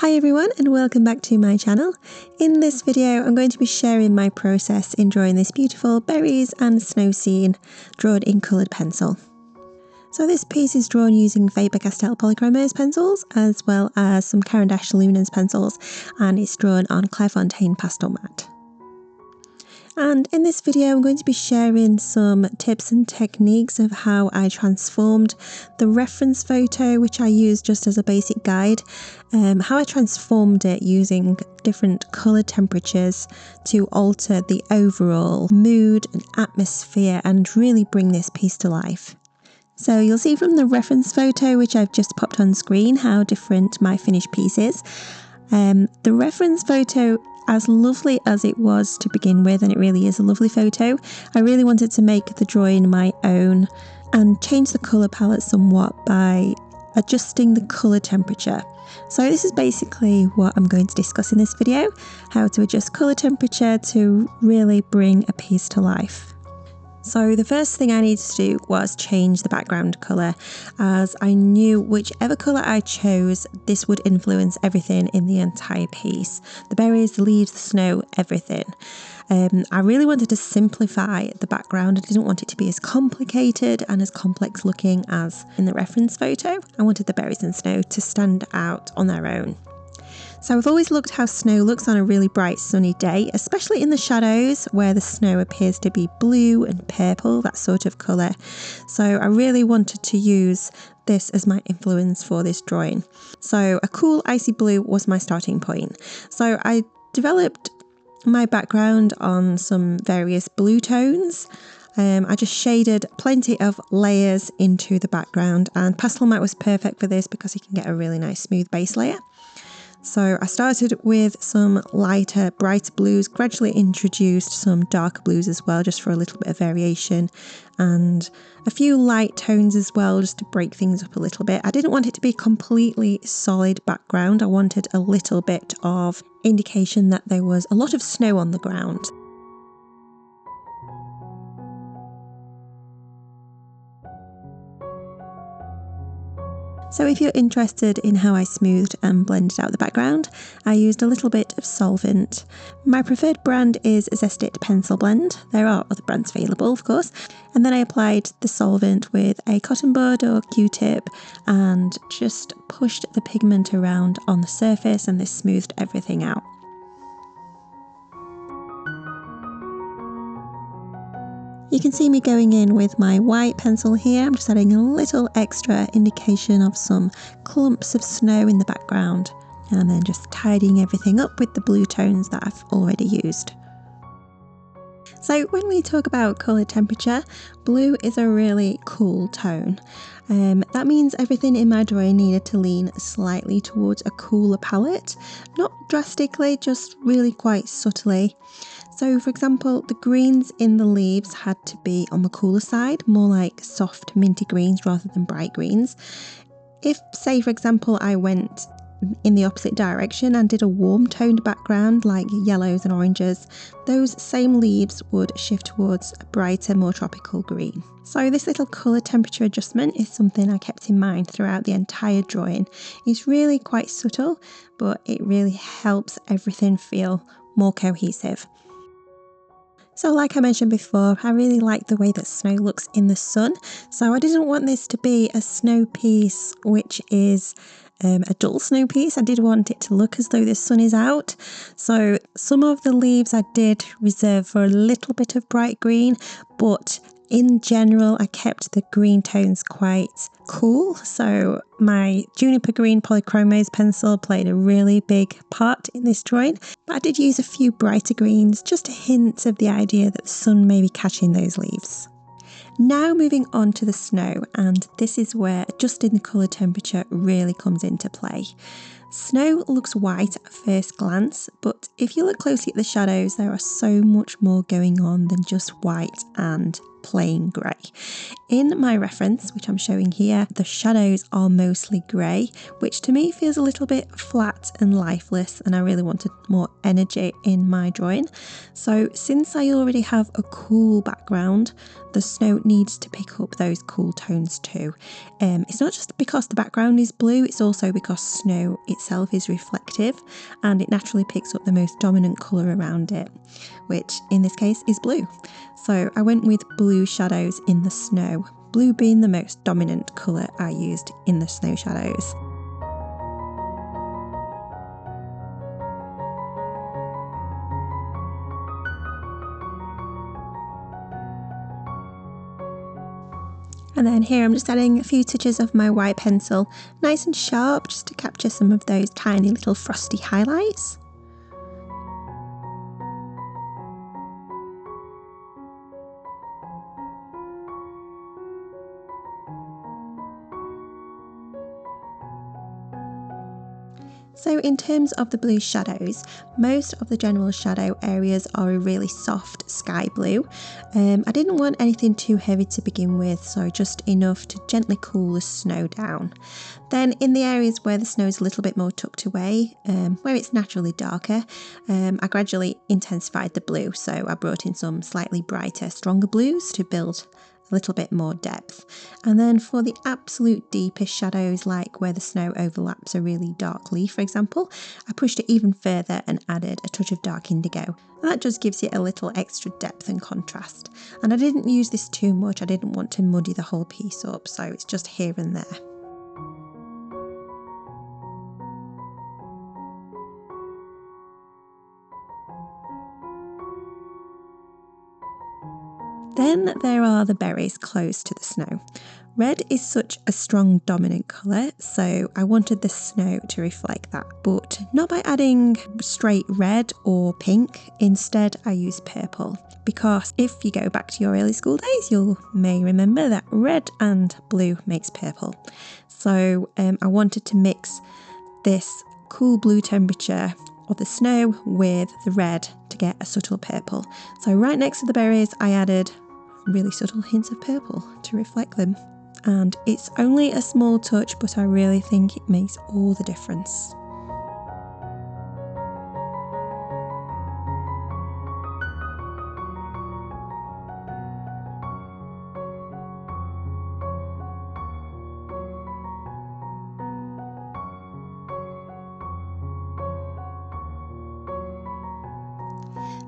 Hi everyone and welcome back to my channel. In this video I'm going to be sharing my process in drawing this beautiful berries and snow scene drawn in coloured pencil. So this piece is drawn using Faber-Castell Polychromos pencils as well as some Caran d'Ache Luminance pencils, and it's drawn on Clairefontaine Pastelmat. And in this video I'm going to be sharing some tips and techniques of how I transformed the reference photo, which I used just as a basic guide, how I transformed it using different colour temperatures to alter the overall mood and atmosphere and really bring this piece to life. So you'll see from the reference photo, which I've just popped on screen, how different my finished piece is. The reference photo, as lovely as it was to begin with, and it really is a lovely photo, I really wanted to make the drawing my own and change the colour palette somewhat by adjusting the colour temperature. So this is basically what I'm going to discuss in this video, how to adjust colour temperature to really bring a piece to life. So the first thing I needed to do was change the background colour, as I knew whichever colour I chose, this would influence everything in the entire piece. The berries, the leaves, the snow, everything. I really wanted to simplify the background. I didn't want it to be as complicated and as complex looking as in the reference photo. I wanted the berries and snow to stand out on their own. So I've always looked how snow looks on a really bright sunny day, especially in the shadows where the snow appears to be blue and purple, that sort of colour. So I really wanted to use this as my influence for this drawing. So a cool icy blue was my starting point. So I developed my background on some various blue tones. I just shaded plenty of layers into the background, and Pastelmat was perfect for this because you can get a really nice smooth base layer. So I started with some lighter, brighter blues, gradually introduced some darker blues as well, just for a little bit of variation, and a few light tones as well, just to break things up a little bit. I didn't want it to be a completely solid background. I wanted a little bit of indication that there was a lot of snow on the ground. So if you're interested in how I smoothed and blended out the background, I used a little bit of solvent. My preferred brand is Zest-It Pencil Blend. There are other brands available, of course. And then I applied the solvent with a cotton bud or Q-tip and just pushed the pigment around on the surface, and this smoothed everything out. You can see me going in with my white pencil here. I'm just adding a little extra indication of some clumps of snow in the background, and then just tidying everything up with the blue tones that I've already used. So when we talk about colour temperature, blue is a really cool tone. That means everything in my drawing needed to lean slightly towards a cooler palette. Not drastically, just really quite subtly. So for example, the greens in the leaves had to be on the cooler side, more like soft minty greens rather than bright greens. If, say for example, I went in the opposite direction and did a warm toned background like yellows and oranges, those same leaves would shift towards a brighter, more tropical green. So this little colour temperature adjustment is something I kept in mind throughout the entire drawing. It's really quite subtle, but it really helps everything feel more cohesive. So like I mentioned before, I really like the way that snow looks in the sun. So I didn't want this to be a snow piece which is a dull snow piece. I did want it to look as though the sun is out. So some of the leaves I did reserve for a little bit of bright green, but in general I kept the green tones quite cool. So my juniper green Polychromos pencil played a really big part in this drawing, but I did use a few brighter greens, just a hint of the idea that the sun may be catching those leaves. Now moving on to the snow, and this is where adjusting the colour temperature really comes into play. Snow looks white at first glance, but if you look closely at the shadows, there are so much more going on than just white and plain grey. In my reference, which I'm showing here, the shadows are mostly grey, which to me feels a little bit flat and lifeless, and I really wanted more energy in my drawing. So since I already have a cool background, the snow needs to pick up those cool tones too. It's not just because the background is blue, it's also because snow itself is reflective and it naturally picks up the most dominant colour around it, which in this case is blue. So I went with blue shadows in the snow, blue being the most dominant colour I used in the snow shadows. And then here I'm just adding a few touches of my white pencil, nice and sharp, just to capture some of those tiny little frosty highlights. So in terms of the blue shadows, most of the general shadow areas are a really soft sky blue. I didn't want anything too heavy to begin with, so just enough to gently cool the snow down. Then in the areas where the snow is a little bit more tucked away, where it's naturally darker, I gradually intensified the blue, so I brought in some slightly brighter, stronger blues to build a little bit more depth. And then for the absolute deepest shadows, like where the snow overlaps a really dark leaf, for example, I pushed it even further and added a touch of dark indigo. And that just gives it a little extra depth and contrast. And I didn't use this too much, I didn't want to muddy the whole piece up, so it's just here and there. Then there are the berries close to the snow. Red is such a strong dominant colour, so I wanted the snow to reflect that, but not by adding straight red or pink. Instead, I used purple, because if you go back to your early school days, you may remember that red and blue makes purple. So I wanted to mix this cool blue temperature of the snow with the red to get a subtle purple. So right next to the berries, I added really subtle hints of purple to reflect them. And it's only a small touch, but I really think it makes all the difference.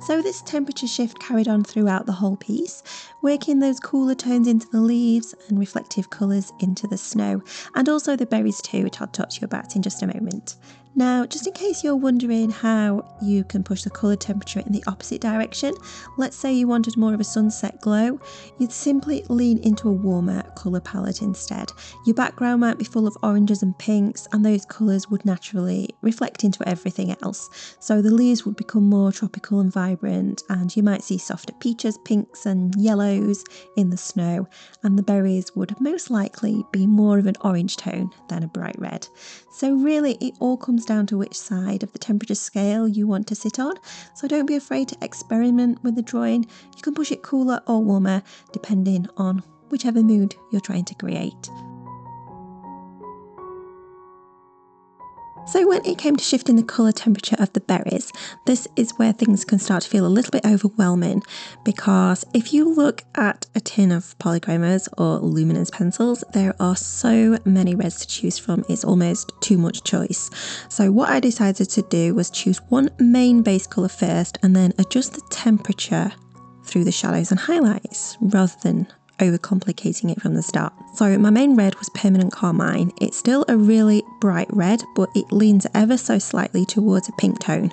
So this temperature shift carried on throughout the whole piece, working those cooler tones into the leaves and reflective colours into the snow, and also the berries too, which I'll talk to you about in just a moment. Now, just in case you're wondering how you can push the colour temperature in the opposite direction, let's say you wanted more of a sunset glow, you'd simply lean into a warmer colour palette instead. Your background might be full of oranges and pinks, and those colours would naturally reflect into everything else. So the leaves would become more tropical and vibrant, and you might see softer peaches, pinks and yellows in the snow, and the berries would most likely be more of an orange tone than a bright red. So really it all comes down to which side of the temperature scale you want to sit on, so don't be afraid to experiment with the drawing. You can push it cooler or warmer depending on whichever mood you're trying to create. So when it came to shifting the colour temperature of the berries, this is where things can start to feel a little bit overwhelming, because if you look at a tin of polychromos or luminance pencils, there are so many reds to choose from, it's almost too much choice. So what I decided to do was choose one main base colour first and then adjust the temperature through the shadows and highlights rather than overcomplicating it from the start. So my main red was Permanent Carmine. It's still a really bright red, but it leans ever so slightly towards a pink tone,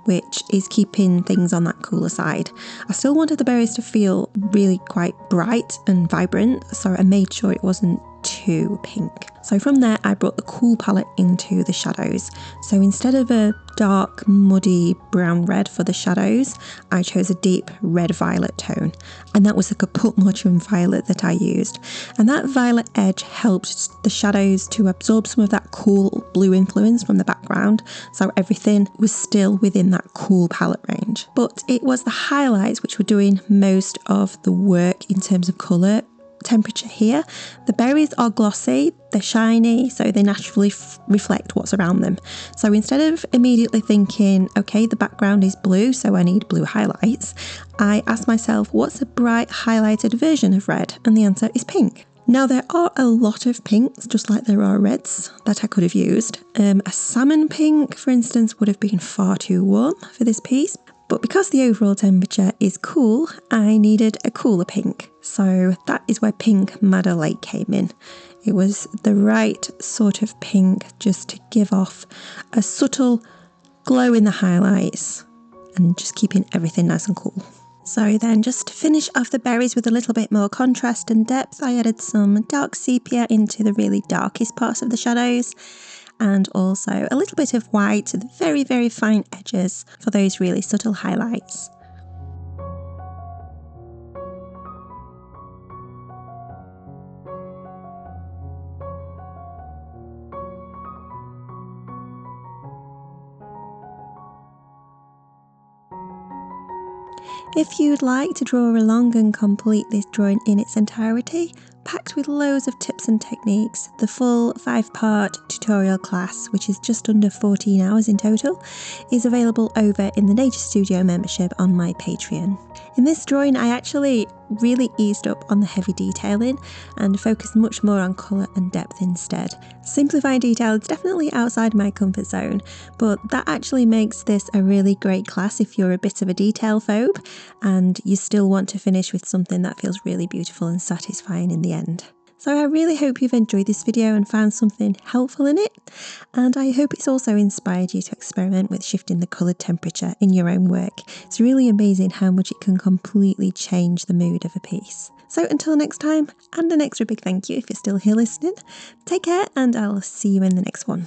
which is keeping things on that cooler side. I still wanted the berries to feel really quite bright and vibrant, so I made sure it wasn't too pink. So from there, I brought the cool palette into the shadows. So instead of a dark, muddy brown red for the shadows, I chose a deep red violet tone. And that was the Kaput Mortuum violet that I used. And that violet edge helped the shadows to absorb some of that cool blue influence from the background. So everything was still within that cool palette range. But it was the highlights which were doing most of the work in terms of colour temperature here. The berries are glossy, they're shiny, so they naturally reflect what's around them. So instead of immediately thinking, okay, the background is blue, so I need blue highlights, I asked myself, what's a bright highlighted version of red? And the answer is pink. Now there are a lot of pinks, just like there are reds, that I could have used. A salmon pink, for instance, would have been far too warm for this piece. But because the overall temperature is cool, I needed a cooler pink. So that is where Pink Madder Lake came in. It was the right sort of pink just to give off a subtle glow in the highlights and just keeping everything nice and cool. So then just to finish off the berries with a little bit more contrast and depth, I added some dark sepia into the really darkest parts of the shadows, and also a little bit of white to the very, very fine edges for those really subtle highlights. If you'd like to draw along and complete this drawing in its entirety, packed with loads of tips and techniques, the full 5-part tutorial class, which is just under 14 hours in total, is available over in the Nature Studio membership on my Patreon. In this drawing, I actually really eased up on the heavy detailing and focused much more on colour and depth instead. Simplifying detail is definitely outside my comfort zone, but that actually makes this a really great class if you're a bit of a detail phobe and you still want to finish with something that feels really beautiful and satisfying in the end. So I really hope you've enjoyed this video and found something helpful in it, and I hope it's also inspired you to experiment with shifting the colour temperature in your own work. It's really amazing how much it can completely change the mood of a piece. So until next time, and an extra big thank you if you're still here listening, take care and I'll see you in the next one.